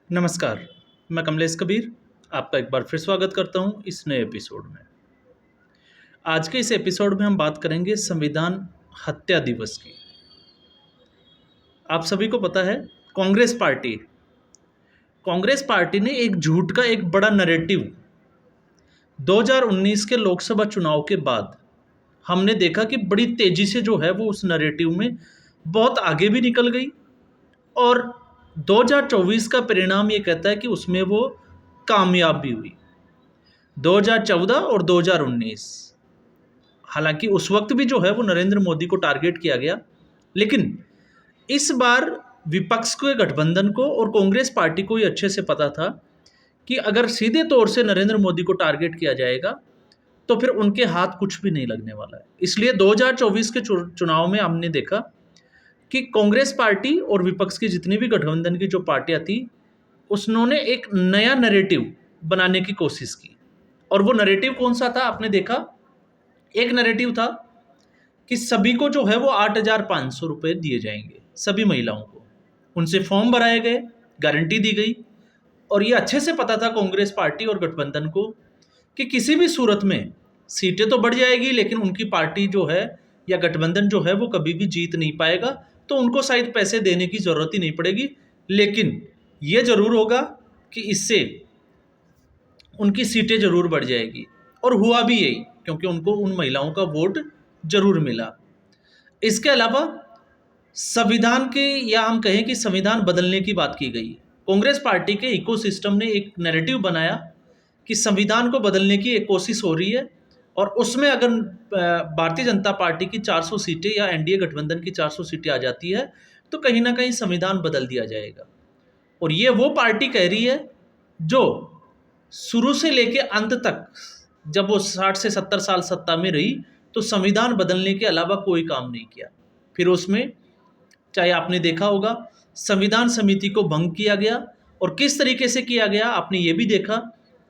नमस्कार, मैं कमलेश कबीर आपका एक बार फिर स्वागत करता हूं इस नए एपिसोड में। आज के इस एपिसोड में हम बात करेंगे संविधान हत्या दिवस की। आप सभी को पता है, कांग्रेस पार्टी कांग्रेस पार्टी ने एक झूठ का एक बड़ा नैरेटिव 2019 के लोकसभा चुनाव के बाद हमने देखा कि बड़ी तेजी से जो है वो उस नैरेटिव में बहुत आगे भी निकल गई और 2024 का परिणाम ये कहता है कि उसमें वो कामयाब भी हुई। 2014 और 2019, हालांकि उस वक्त भी जो है वो नरेंद्र मोदी को टारगेट किया गया, लेकिन इस बार विपक्ष के गठबंधन को और कांग्रेस पार्टी को ये अच्छे से पता था कि अगर सीधे तौर से नरेंद्र मोदी को टारगेट किया जाएगा तो फिर उनके हाथ कुछ भी नहीं लगने वाला है। इसलिए 2024 के चुनाव में हमने देखा कि कांग्रेस पार्टी और विपक्ष की जितनी भी गठबंधन की जो पार्टियां थी, उन्होंने एक नया नैरेटिव बनाने की कोशिश की। और वो नैरेटिव कौन सा था आपने देखा? एक नैरेटिव था कि सभी को जो है वो 8,500 रुपये दिए जाएंगे, सभी महिलाओं को। उनसे फॉर्म भराए गए, गारंटी दी गई और ये अच्छे से पता था कांग्रेस पार्टी और गठबंधन को कि किसी भी सूरत में सीटें तो बढ़ जाएगी, लेकिन उनकी पार्टी जो है या गठबंधन जो है वो कभी भी जीत नहीं पाएगा, तो उनको शायद पैसे देने की ज़रूरत ही नहीं पड़ेगी। लेकिन ये ज़रूर होगा कि इससे उनकी सीटें ज़रूर बढ़ जाएगी। और हुआ भी यही, क्योंकि उनको उन महिलाओं का वोट ज़रूर मिला। इसके अलावा संविधान के, या हम कहें कि संविधान बदलने की बात की गई। कांग्रेस पार्टी के इकोसिस्टम ने एक नैरेटिव बनाया कि संविधान को बदलने की एक कोशिश हो रही है और उसमें अगर भारतीय जनता पार्टी की 400 सीटें या एनडीए गठबंधन की 400 सीटें आ जाती है तो कहीं ना कहीं संविधान बदल दिया जाएगा। और ये वो पार्टी कह रही है जो शुरू से लेके अंत तक, जब वो 60 से 70 साल सत्ता में रही, तो संविधान बदलने के अलावा कोई काम नहीं किया। फिर उसमें चाहे आपने देखा होगा संविधान समिति को भंग किया गया, और किस तरीके से किया गया आपने ये भी देखा,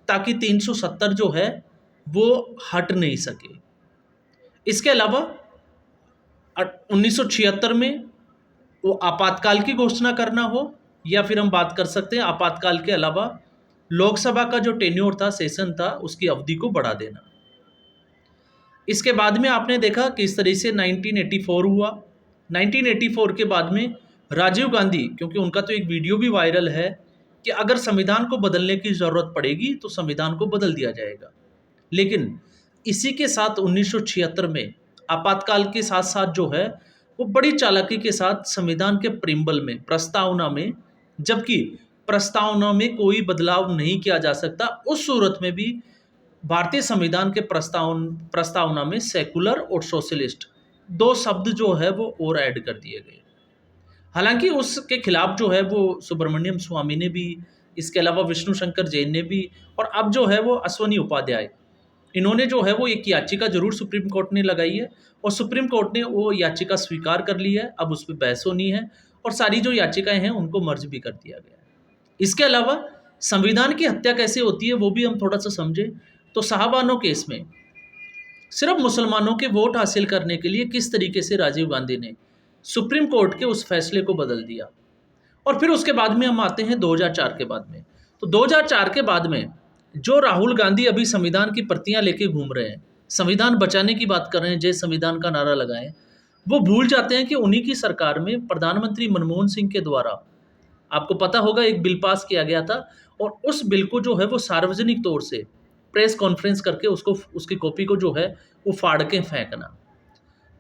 ताकि 370 जो है वो हट नहीं सके। इसके अलावा 1976 में वो आपातकाल की घोषणा करना हो, या फिर हम बात कर सकते हैं आपातकाल के अलावा लोकसभा का जो टेन्योर था, सेशन था, उसकी अवधि को बढ़ा देना। इसके बाद में आपने देखा किस तरह से 1984 हुआ। 1984 के बाद में राजीव गांधी, क्योंकि उनका तो एक वीडियो भी वायरल है कि अगर संविधान को बदलने की ज़रूरत पड़ेगी तो संविधान को बदल दिया जाएगा। लेकिन इसी के साथ 1976 में आपातकाल के साथ साथ जो है वो बड़ी चालाकी के साथ संविधान के प्रिम्बल में, प्रस्तावना में, जबकि प्रस्तावना में कोई बदलाव नहीं किया जा सकता, उस सूरत में भी भारतीय संविधान के प्रस्तावना में सेकुलर और सोशलिस्ट दो शब्द जो है वो और ऐड कर दिए गए। हालांकि उसके खिलाफ जो है वो सुब्रमण्यम स्वामी ने भी, इसके अलावा विष्णु शंकर जैन ने भी, और अब जो है वो अश्वनी उपाध्याय, इन्होंने जो है वो एक याचिका जरूर सुप्रीम कोर्ट ने लगाई है और सुप्रीम कोर्ट ने वो याचिका स्वीकार कर ली है। अब उस पर बहस होनी है और सारी जो याचिकाएं हैं उनको मर्ज भी कर दिया गया है। इसके अलावा संविधान की हत्या कैसे होती है वो भी हम थोड़ा सा समझें तो शाहबानो केस में सिर्फ मुसलमानों के वोट हासिल करने के लिए किस तरीके से राजीव गांधी ने सुप्रीम कोर्ट के उस फैसले को बदल दिया। और फिर उसके बाद में हम आते हैं 2004 के बाद में। तो 2004 के बाद में जो राहुल गांधी अभी संविधान की प्रतियां लेके घूम रहे हैं, संविधान बचाने की बात कर रहे हैं, जय संविधान का नारा लगाएं, वो भूल जाते हैं कि उन्हीं की सरकार में प्रधानमंत्री मनमोहन सिंह के द्वारा, आपको पता होगा, एक बिल पास किया गया था और उस बिल को जो है वो सार्वजनिक तौर से प्रेस कॉन्फ्रेंस करके उसको, उसकी कॉपी को जो है वो फाड़ के फेंकना।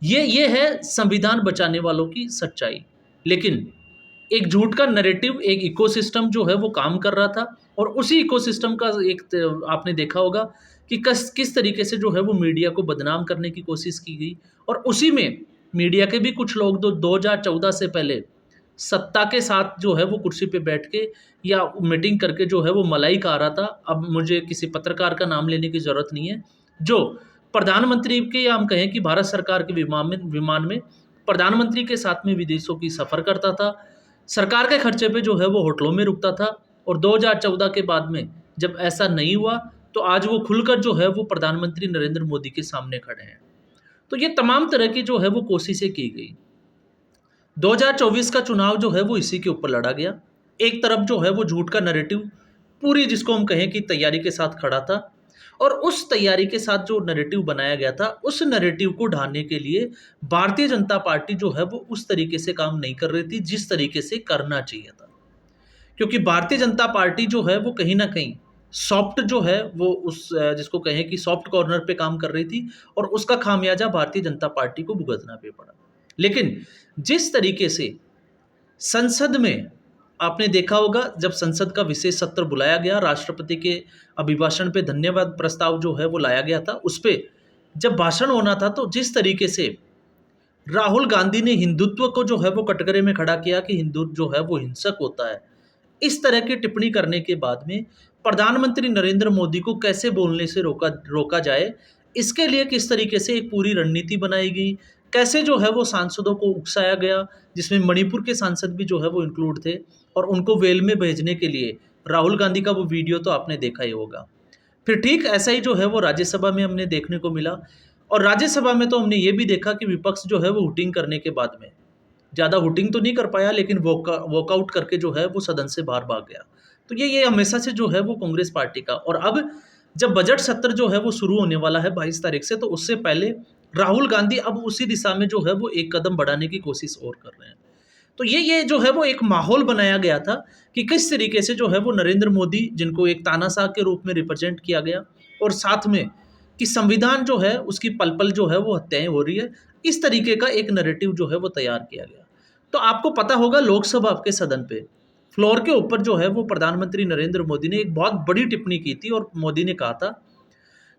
ये है संविधान बचाने वालों की सच्चाई। लेकिन एक झूठ का नैरेटिव, एक इकोसिस्टम जो है वो काम कर रहा था, और उसी इकोसिस्टम का एक आपने देखा होगा कि किस तरीके से जो है वो मीडिया को बदनाम करने की कोशिश की गई। और उसी में मीडिया के भी कुछ लोग 2014 से पहले सत्ता के साथ जो है वो कुर्सी पे बैठ के या मीटिंग करके जो है वो मलाई खा रहा था। अब मुझे किसी पत्रकार का नाम लेने की ज़रूरत नहीं है, जो प्रधानमंत्री के, या हम कहें कि भारत सरकार के विमान में प्रधानमंत्री के साथ में विदेशों की सफ़र करता था, सरकार के खर्चे पे जो है वो होटलों में रुकता था। और 2014 के बाद में जब ऐसा नहीं हुआ तो आज वो खुलकर जो है वो प्रधानमंत्री नरेंद्र मोदी के सामने खड़े हैं। तो ये तमाम तरह की जो है वो कोशिशें की गई। 2024 का चुनाव जो है वो इसी के ऊपर लड़ा गया। एक तरफ जो है वो झूठ का नैरेटिव पूरी, जिसको हम कहें कि तैयारी के साथ खड़ा था, और उस तैयारी के साथ जो नैरेटिव बनाया गया था, उस नैरेटिव को ढाने के लिए भारतीय जनता पार्टी जो है वो उस तरीके से काम नहीं कर रही थी जिस तरीके से करना चाहिए था। क्योंकि भारतीय जनता पार्टी जो है वो कहीं न कहीं सॉफ्ट जो है वो उस जिसको कहें कि सॉफ्ट कॉर्नर पे काम कर रही थी, और उसका खामियाजा भारतीय जनता पार्टी को भुगतना भी पड़ा। लेकिन जिस तरीके से संसद में आपने देखा होगा, जब संसद का विशेष सत्र बुलाया गया, राष्ट्रपति के अभिभाषण पे धन्यवाद प्रस्ताव जो है वो लाया गया था, उस पे जब भाषण होना था, तो जिस तरीके से राहुल गांधी ने हिंदुत्व को जो है वो कटघरे में खड़ा किया कि हिंदू जो है वो हिंसक होता है, इस तरह की टिप्पणी करने के बाद में प्रधानमंत्री नरेंद्र मोदी को कैसे बोलने से रोका रोका जाए, इसके लिए किस तरीके से एक पूरी रणनीति बनाई गई, कैसे जो है वो सांसदों को उकसाया गया, जिसमें मणिपुर के सांसद भी जो है वो इंक्लूड थे, और उनको वेल में भेजने के लिए राहुल गांधी का वो वीडियो तो आपने देखा ही होगा। फिर ठीक ऐसा ही जो है वो राज्यसभा में हमने देखने को मिला, और राज्यसभा में तो हमने ये भी देखा कि विपक्ष जो है वो हुटिंग करने के बाद में, ज़्यादा हुटिंग तो नहीं कर पाया, लेकिन वॉकआउट करके जो है वो सदन से बाहर भाग गया। तो ये हमेशा से जो है वो कांग्रेस पार्टी का, और अब जब बजट सत्र जो है वो शुरू होने वाला है 22 तारीख से, तो उससे पहले राहुल गांधी अब उसी दिशा में जो है वो एक कदम बढ़ाने की कोशिश और कर रहे हैं। तो ये जो है वो एक माहौल बनाया गया था कि किस तरीके से जो है वो नरेंद्र मोदी, जिनको एक तानाशाह के रूप में रिप्रेजेंट किया गया, और साथ में कि संविधान जो है उसकी पल-पल जो है वो हत्याएँ हो रही है, इस तरीके का एक नैरेटिव जो है वो तैयार किया गया। तो आपको पता होगा, लोकसभा के सदन पे फ्लोर के ऊपर जो है वो प्रधानमंत्री नरेंद्र मोदी ने एक बहुत बड़ी टिप्पणी की थी, और मोदी ने कहा था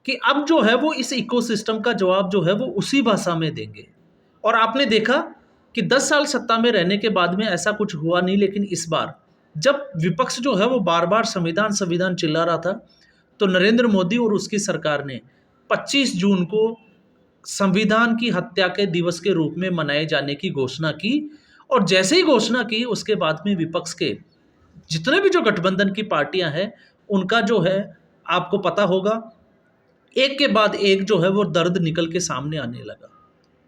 कि अब जो है वो इस इकोसिस्टम का जवाब जो है वो उसी भाषा में देंगे। और आपने देखा कि 10 साल सत्ता में रहने के बाद में ऐसा कुछ हुआ नहीं, लेकिन इस बार जब विपक्ष जो है वो बार-बार संविधान संविधान चिल्ला रहा था, तो नरेंद्र मोदी और उसकी सरकार ने 25 जून को संविधान की हत्या के दिवस के रूप में मनाए जाने की घोषणा की, और जैसे ही घोषणा की, उसके बाद में विपक्ष के जितने भी जो गठबंधन की पार्टियां हैं, उनका जो है, आपको पता होगा, एक के बाद एक जो है वो दर्द निकल के सामने आने लगा।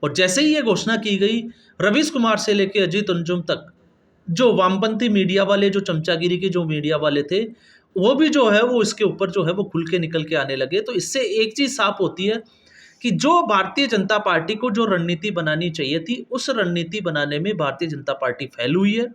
और जैसे ही ये घोषणा की गई, रवीश कुमार से लेके अजीत अंजुम तक, जो वामपंथी मीडिया वाले, जो चमचागिरी के जो मीडिया वाले थे, वो भी जो है वो इसके ऊपर जो है वो खुल के निकल के आने लगे। तो इससे एक चीज़ साफ होती है कि जो भारतीय जनता पार्टी को जो रणनीति बनानी चाहिए थी, उस रणनीति बनाने में भारतीय जनता पार्टी फेल हुई है।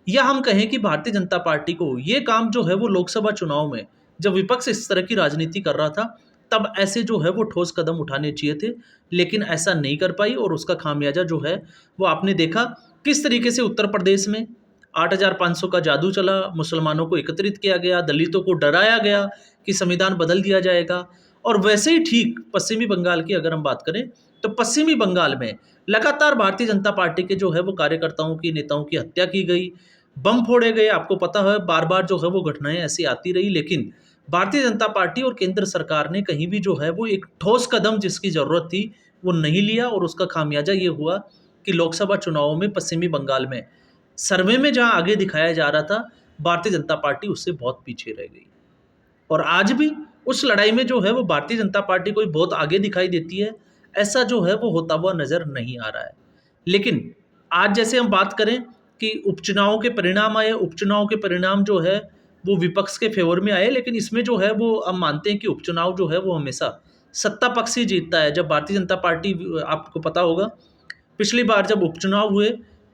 या हम कहें कि भारतीय जनता पार्टी को ये काम जो है वो लोकसभा चुनाव में, जब विपक्ष इस तरह की राजनीति कर रहा था, तब ऐसे जो है वो ठोस कदम उठाने चाहिए थे, लेकिन ऐसा नहीं कर पाई, और उसका खामियाजा जो है वो आपने देखा किस तरीके से उत्तर प्रदेश में 8,500 का जादू चला, मुसलमानों को एकत्रित किया गया, दलितों को डराया गया कि संविधान बदल दिया जाएगा। और वैसे ही ठीक पश्चिमी बंगाल की अगर हम बात करें, तो पश्चिमी बंगाल में लगातार भारतीय जनता पार्टी के जो है वो कार्यकर्ताओं की, नेताओं की हत्या की गई, बम फोड़े गए। आपको पता है, बार-बार जो है वो घटनाएँ ऐसी आती रही, लेकिन भारतीय जनता पार्टी और केंद्र सरकार ने कहीं भी जो है वो एक ठोस कदम जिसकी ज़रूरत थी, वो नहीं लिया, और उसका खामियाजा ये हुआ कि लोकसभा चुनावों में पश्चिमी बंगाल में सर्वे में जहाँ आगे दिखाया जा रहा था, भारतीय जनता पार्टी उससे बहुत पीछे रह गई। और आज भी उस लड़ाई में जो है वो भारतीय जनता पार्टी को बहुत आगे दिखाई देती है, ऐसा जो है वो होता हुआ नज़र नहीं आ रहा है। लेकिन आज जैसे हम बात करें कि उपचुनाव के परिणाम आए, उपचुनाव के परिणाम जो है वो विपक्ष के फेवर में आए, लेकिन इसमें जो है वो हम मानते हैं कि उपचुनाव जो है वो हमेशा सत्ता पक्ष ही जीतता है। जब भारतीय जनता पार्टी, आपको पता होगा, पिछली बार जब उपचुनाव हुए,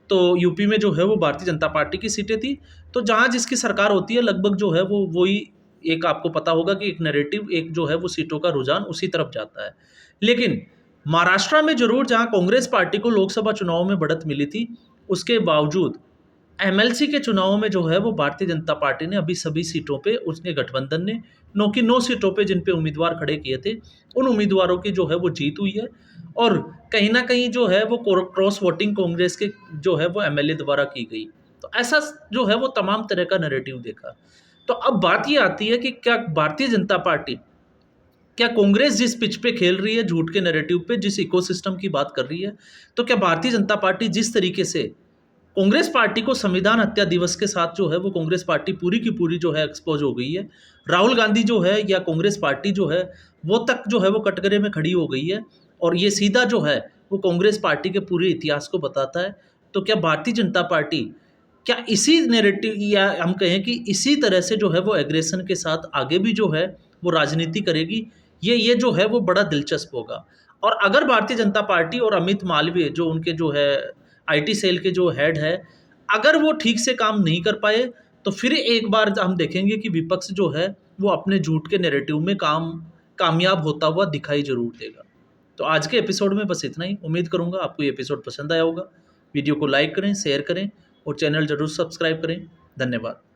तो यूपी में जो है वो भारतीय जनता पार्टी की सीटें थी, तो जहाँ जिसकी सरकार होती है, लगभग जो है वो वही, एक आपको पता होगा कि एक नैरेटिव, एक जो है वो सीटों का रुझान उसी तरफ जाता है। लेकिन महाराष्ट्र में ज़रूर, जहाँ कांग्रेस पार्टी को लोकसभा चुनाव में बढ़त मिली थी, उसके बावजूद एमएलसी के चुनावों में जो है वो भारतीय जनता पार्टी ने अभी सभी सीटों पे, उसके गठबंधन ने 9 की 9 सीटों पे जिन पे उम्मीदवार खड़े किए थे, उन उम्मीदवारों की जो है वो जीत हुई है, और कहीं न कहीं जो है वो क्रॉस वोटिंग कांग्रेस के जो है वो एमएलए द्वारा की गई। तो ऐसा जो है वो तमाम तरह का नैरेटिव देखा। तो अब बात ये आती है कि क्या भारतीय जनता पार्टी, क्या कांग्रेस जिस पिच पे खेल रही है, झूठ के नैरेटिव पे, जिस इकोसिस्टम की बात कर रही है, तो क्या भारतीय जनता पार्टी जिस तरीके से कांग्रेस पार्टी को संविधान हत्या दिवस के साथ जो है वो कांग्रेस पार्टी पूरी की पूरी जो है एक्सपोज हो गई है, राहुल गांधी जो है या कांग्रेस पार्टी जो है वो तक जो है वो कटघरे में खड़ी हो गई है, और ये सीधा जो है वो कांग्रेस पार्टी के पूरे इतिहास को बताता है। तो क्या भारतीय जनता पार्टी क्या इसी नैरेटिव या हम कहें कि इसी तरह से जो है वो एग्रेशन के साथ आगे भी जो है वो राजनीति करेगी? ये जो है वो बड़ा दिलचस्प होगा। और अगर भारतीय जनता पार्टी और अमित मालवीय जो उनके जो है आईटी सेल के जो हेड है, अगर वो ठीक से काम नहीं कर पाए, तो फिर एक बार हम देखेंगे कि विपक्ष जो है वो अपने झूठ के नैरेटिव में कामयाब होता हुआ दिखाई ज़रूर देगा। तो आज के एपिसोड में बस इतना ही। उम्मीद करूँगा आपको ये एपिसोड पसंद आया होगा। वीडियो को लाइक करें, शेयर करें और चैनल ज़रूर सब्सक्राइब करें। धन्यवाद।